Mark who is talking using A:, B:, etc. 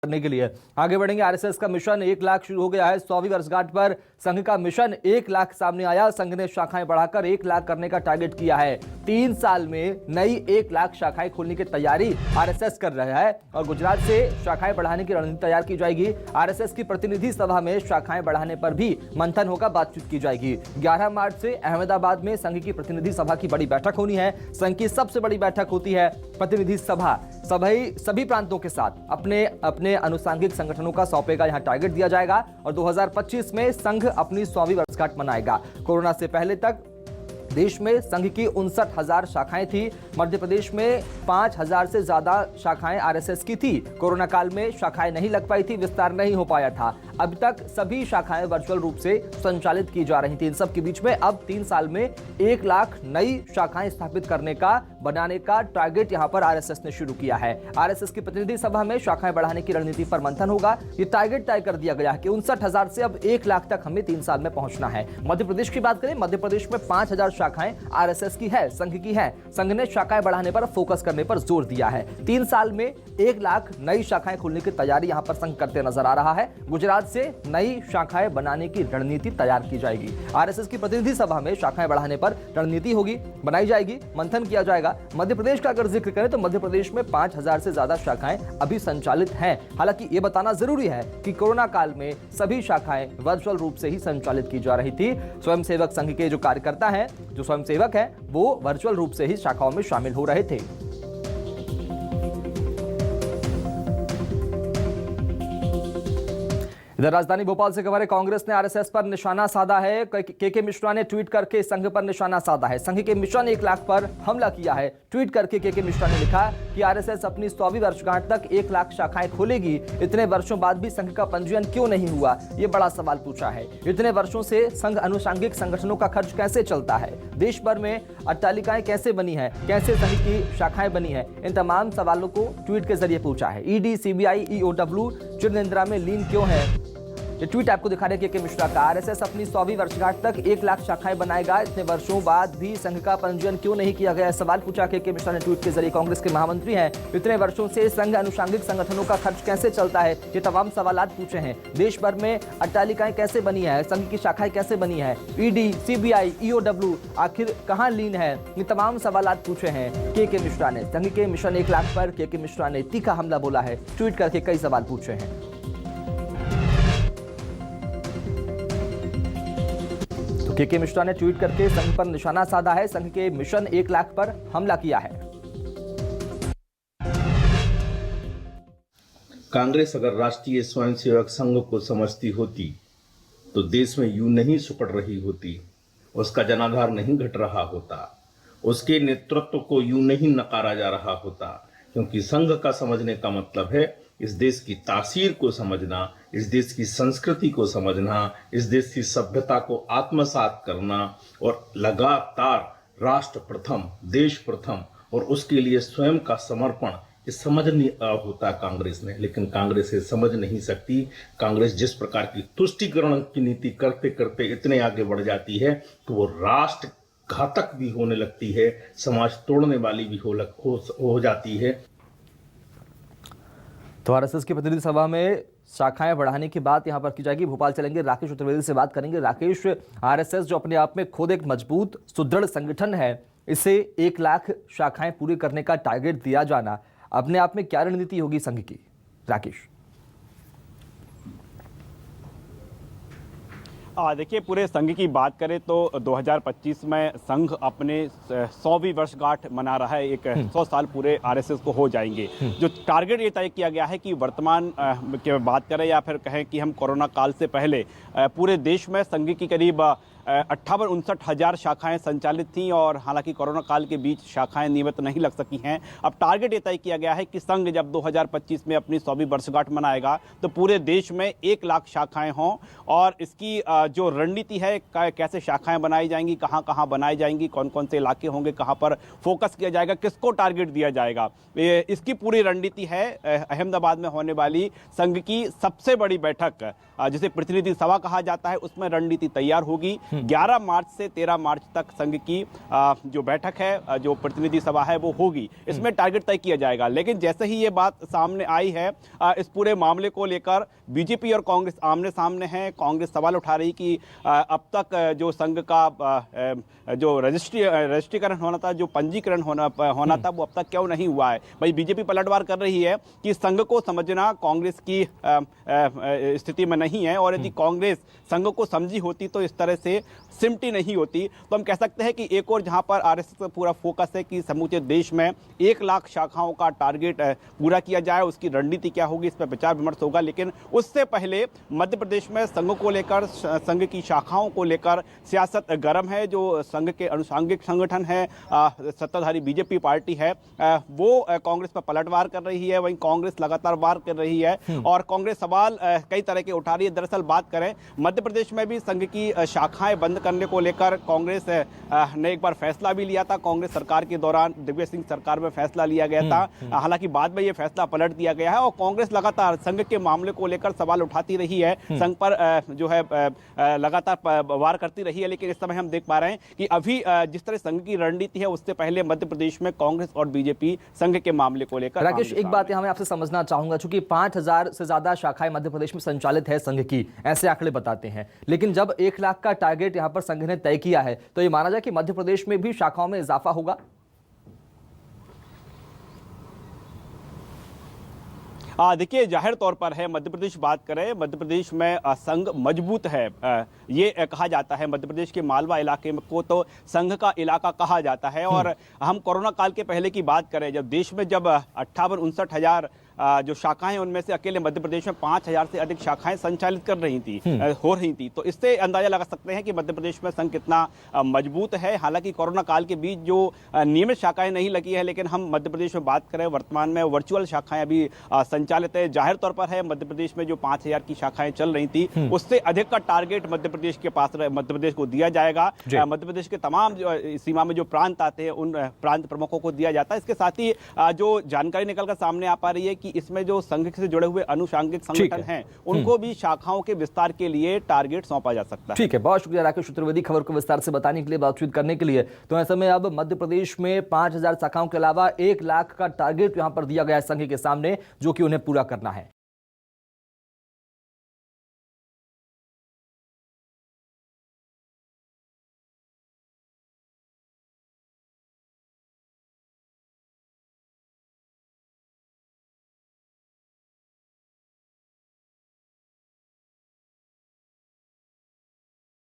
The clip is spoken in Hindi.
A: करने के लिए आगे बढ़ेंगे। आरएसएस का मिशन 1 लाख शुरू हो गया है। 100वीं वर्षगांठ पर संघ का मिशन 1 लाख सामने आया। संघ ने शाखाएं बढ़ाकर 1 लाख करने का टारगेट किया है। 3 साल में नई 1 लाख शाखाएं खोलने की तैयारी आरएसएस कर रहा है और गुजरात से शाखाएं बढ़ाने की रणनीति तैयार की जाएगी। आरएसएस की प्रतिनिधि सभा में शाखाएं बढ़ाने पर भी मंथन होगा, बातचीत की जाएगी। 11 मार्च से अहमदाबाद में संघ की प्रतिनिधि सभा की बड़ी बैठक होनी है। संघ की सबसे बड़ी बैठक होती है प्रतिनिधि सभा। सभी प्रांतों के साथ अपने अपने अनुसांगिक संगठनों का सौंपेगा यहां टारगेट दिया जाएगा और 2025 में संघ अपनी 100वीं वर्षगांठ मनाएगा। कोरोना से पहले तक देश में संघ की 59,000 शाखाएं थी। मध्य प्रदेश में 5,000 से ज्यादा शाखाएं आरएसएस की थी। कोरोना काल में शाखाएं नहीं लग पाई थी, विस्तार नहीं हो पाया था। अब तक सभी शाखाएं वर्चुअल रूप से संचालित की जा रही थी। इन सब के बीच में अब 3 साल में 1 लाख नई शाखाएं स्थापित बनाने का टारगेट यहां पर आरएसएस ने शुरू किया है। आरएसएस की प्रतिनिधि सभा में शाखाएं बढ़ाने की रणनीति पर मंथन होगा। ये टारगेट तय कर दिया गया है कि 59,000 से अब 1 लाख तक हमें 3 साल में पहुंचना है। मध्य प्रदेश की बात करें, मध्य प्रदेश में 5,000 शाखाएं आरएसएस की है, संघ की है। संघ ने शाखाएं बढ़ाने पर फोकस करने पर जोर दिया है। 3 साल में 1 लाख नई शाखाएं खोलने की तैयारी यहां पर संघ करते नजर आ रहा है। गुजरात से नई शाखाएं बनाने की रणनीति तैयार की जाएगी। आरएसएस की प्रतिनिधि सभा में शाखाएं बढ़ाने पर रणनीति होगी, बनाई जाएगी, मंथन किया जाएगा। मध्य प्रदेश का अगर जिक्र करें तो मध्य प्रदेश में 5,000 से ज्यादा शाखाएं अभी संचालित हैं। हालांकि यह बताना जरूरी है कि कोरोना काल में सभी शाखाएं वर्चुअल रूप से ही संचालित की जा रही थी। स्वयंसेवक संघ के जो कार्यकर्ता हैं, जो स्वयंसेवक हैं, वो वर्चुअल रूप से ही शाखाओं में शामिल हो रहे थे। इधर राजधानी भोपाल से खबर है, कांग्रेस ने आरएसएस पर निशाना साधा है। के मिश्रा ने ट्वीट करके संघ पर निशाना साधा है। संघ के मिशन 1 लाख पर हमला किया है। ट्वीट करके के मिश्रा ने लिखा कि आरएसएस अपनी 100वीं वर्षगांठ तक 1 लाख शाखाएं खोलेगी। इतने वर्षों बाद भी संघ का पंजीयन क्यों नहीं हुआ, ये बड़ा सवाल पूछा है। इतने वर्षों से संघ अनुषांगिक संगठनों का खर्च कैसे चलता है, देश भर में अट्टालिकाएं कैसे बनी है, कैसे संघ की शाखाएं बनी है, इन तमाम सवालों को ट्वीट के जरिए पूछा है। ईडी, सीबीआई, ईओडब्ल्यू चिर निद्रा में लीन क्यों है, ये ट्वीट आपको दिखा रहे के मिश्रा का। आरएसएस अपनी 100वीं वर्षगांठ तक 1 लाख शाखाएं बनाएगा। इतने वर्षों बाद भी संघ का पंजीयन क्यों नहीं किया गया, सवाल पूछा के मिश्रा ने ट्वीट के जरिए। कांग्रेस के महामंत्री हैं, इतने वर्षों से संघ अनुषांगिक संगठनों का खर्च कैसे चलता है, ये तमाम सवालात पूछे हैं। देश भर में अट्टालिकाएं कैसे बनी है, संघ की शाखाएं कैसे बनी है, ईडी, सीबीआई, ईओडब्ल्यू आखिर कहां लीन है, ये तमाम सवालात पूछे हैं के मिश्रा ने। संघ के मिशन 1 लाख पर के मिश्रा ने तीखा हमला बोला है, ट्वीट करके कई सवाल पूछे हैं। के मिश्रा ने ट्वीट करके संघ पर निशाना साधा है। संघ के मिशन 1 लाख पर हमला किया है।
B: कांग्रेस अगर राष्ट्रीय स्वयंसेवक संघ को समझती होती तो देश में यूं नहीं सुपड़ रही होती, उसका जनाधार नहीं घट रहा होता, उसके नेतृत्व को यूं नहीं नकारा जा रहा होता। क्योंकि संघ का समझने का मतलब है इस देश की तासीर को समझना, इस देश की संस्कृति को समझना, इस देश की सभ्यता को आत्मसात करना और लगातार राष्ट्र प्रथम, देश प्रथम और उसके लिए स्वयं का समर्पण, ये समझ नहीं होता कांग्रेस ने। लेकिन कांग्रेस ये समझ नहीं सकती। कांग्रेस जिस प्रकार की तुष्टीकरण की नीति करते करते इतने आगे बढ़ जाती है कि वो राष्ट्र घातक भी होने लगती है, समाज तोड़ने वाली भी हो जाती है।
A: तो आरएसएस की प्रतिनिधि सभा में शाखाएं बढ़ाने की बात यहां पर की जाएगी। भोपाल चलेंगे, राकेश चतुर्वेदी से बात करेंगे। राकेश, आरएसएस जो अपने आप में खुद एक मजबूत सुदृढ़ संगठन है, इसे 1 लाख शाखाएं पूरी करने का टारगेट दिया जाना अपने आप में क्या रणनीति होगी संघ की? राकेश,
C: देखिए, पूरे संघ की बात करें तो 2025 में संघ अपने 100वीं वर्षगांठ मना रहा है। 100 साल पूरे आरएसएस को हो जाएंगे। जो टारगेट ये तय किया गया है कि वर्तमान की बात करें या फिर कहें कि हम कोरोना काल से पहले पूरे देश में संघ की करीब 58-59 शाखाएं संचालित थीं और हालांकि कोरोना काल के बीच शाखाएं नियमित नहीं लग सकी हैं। अब टारगेट ये तय किया गया है कि संघ जब 2025 में अपनी 100वीं वर्षगांठ मनाएगा तो पूरे देश में 1 लाख शाखाएं हों और इसकी जो रणनीति है, कैसे शाखाएं बनाई जाएंगी, कहां कहां बनाई जाएंगी, कौन कौन से इलाके होंगे, कहां पर फोकस किया जाएगा, किसको टारगेट दिया जाएगा, इसकी पूरी रणनीति है। अहमदाबाद में होने वाली संघ की सबसे बड़ी बैठक, जिसे प्रतिनिधि सभा कहा जाता है, उसमें रणनीति तैयार होगी। 11 मार्च से 13 मार्च तक संघ की जो बैठक है, जो प्रतिनिधि सभा है वो होगी। इसमें टारगेट तय किया जाएगा। लेकिन जैसे ही ये बात सामने आई है, इस पूरे मामले को लेकर बीजेपी और कांग्रेस आमने सामने हैं। कांग्रेस सवाल उठा रही कि अब तक जो संघ का जो रजिस्ट्रीकरण होना था, जो पंजीकरण होना था, वो अब तक क्यों नहीं हुआ है। भाई बीजेपी पलटवार कर रही है कि संघ को समझना कांग्रेस की स्थिति में नहीं है, और यदि कांग्रेस संघ को समझी होती तो इस तरह से सिमटी नहीं होती। तो हम कह सकते हैं कि एक और जहां पर आरएसएस का पूरा फोकस है कि समूचे देश में 1 लाख शाखाओं का टारगेट पूरा किया जाए, उसकी रणनीति क्या होगी, इस पर विचार विमर्श होगा। लेकिन उससे पहले मध्य प्रदेश में संघ को लेकर, संघ की शाखाओं को लेकर सियासत गर्म है। जो संघ के अनुषांगिक संगठन है, सत्ताधारी बीजेपी पार्टी है, वो कांग्रेस पर पलटवार कर रही है, वहीं कांग्रेस लगातार वार कर रही है और कांग्रेस सवाल कई तरह के उठा रही है। दरअसल बात करें, मध्य प्रदेश में भी संघ की शाखाएं बंद करने को लेकर कांग्रेस ने एक बार फैसला भी लिया था। कांग्रेस सरकार के दौरान, दिग्विजय सिंह सरकार में फैसला लिया गया था। हालांकि बाद में यह फैसला पलट दिया गया है और कांग्रेस लगातार संघ के मामले को लेकर सवाल उठाती रही है, संघ पर जो है लगातार वार करती रही है। लेकिन इस समय हम देख पा रहे हैं कि अभी जिस तरह संघ की रणनीति है, उससे पहले मध्य प्रदेश में कांग्रेस और बीजेपी संघ के मामले को लेकर।
A: राकेश, एक बात यहां मैं आपसे समझना चाहूंगा, चूंकि 5000 से ज्यादा शाखाएं मध्य प्रदेश में संचालित है संघ की, ऐसे आंकड़े बताते हैं। लेकिन जब 1 लाख का टारगेट यहां पर संघ ने तय किया है, तो यह माना जाए कि मध्य प्रदेश में भी शाखाओं में इजाफा होगा।
C: देखिए, जाहिर तौर पर है, मध्य प्रदेश बात करें, मध्य प्रदेश में संघ मजबूत है, ये कहा जाता है। मध्य प्रदेश के मालवा इलाके को तो संघ का इलाका कहा जाता है। और हम कोरोना काल के पहले की बात करें, जब देश में जब 58-59 हजार जो शाखाएं, उनमें से अकेले मध्य प्रदेश में 5000 से अधिक शाखाएं संचालित कर रही थी, हो रही थी। तो इससे अंदाजा लगा सकते हैं कि मध्य प्रदेश में संघ कितना मजबूत है। हालांकि कोरोना काल के बीच जो नियमित शाखाएं नहीं लगी है, लेकिन हम मध्य प्रदेश में बात करें, वर्तमान में वर्चुअल शाखाएं अभी संचालित है। जाहिर तौर पर है, मध्य प्रदेश में जो 5000 की शाखाएं चल रही थी, उससे अधिक का टारगेट मध्य प्रदेश के पास, मध्य प्रदेश को दिया जाएगा। मध्य प्रदेश के तमाम सीमा में जो प्रांत आते हैं, उन प्रांत प्रमुखों को दिया जाता है। इसके साथ ही जो जानकारी निकलकर सामने आ पा रही है कि इसमें जो संघ से जुड़े हुए अनुषांगिक संगठन हैं, उनको भी शाखाओं के विस्तार के लिए टारगेट सौंपा जा सकता है।
A: ठीक है, बहुत शुक्रिया राकेश चतुर्वेदी खबर को विस्तार से बताने के लिए, बातचीत करने के लिए। तो ऐसे में अब मध्य प्रदेश में 5000 शाखाओं के अलावा 1 लाख का टारगेट यहां पर दिया गया है संघ के सामने, जो कि उन्हें पूरा करना है।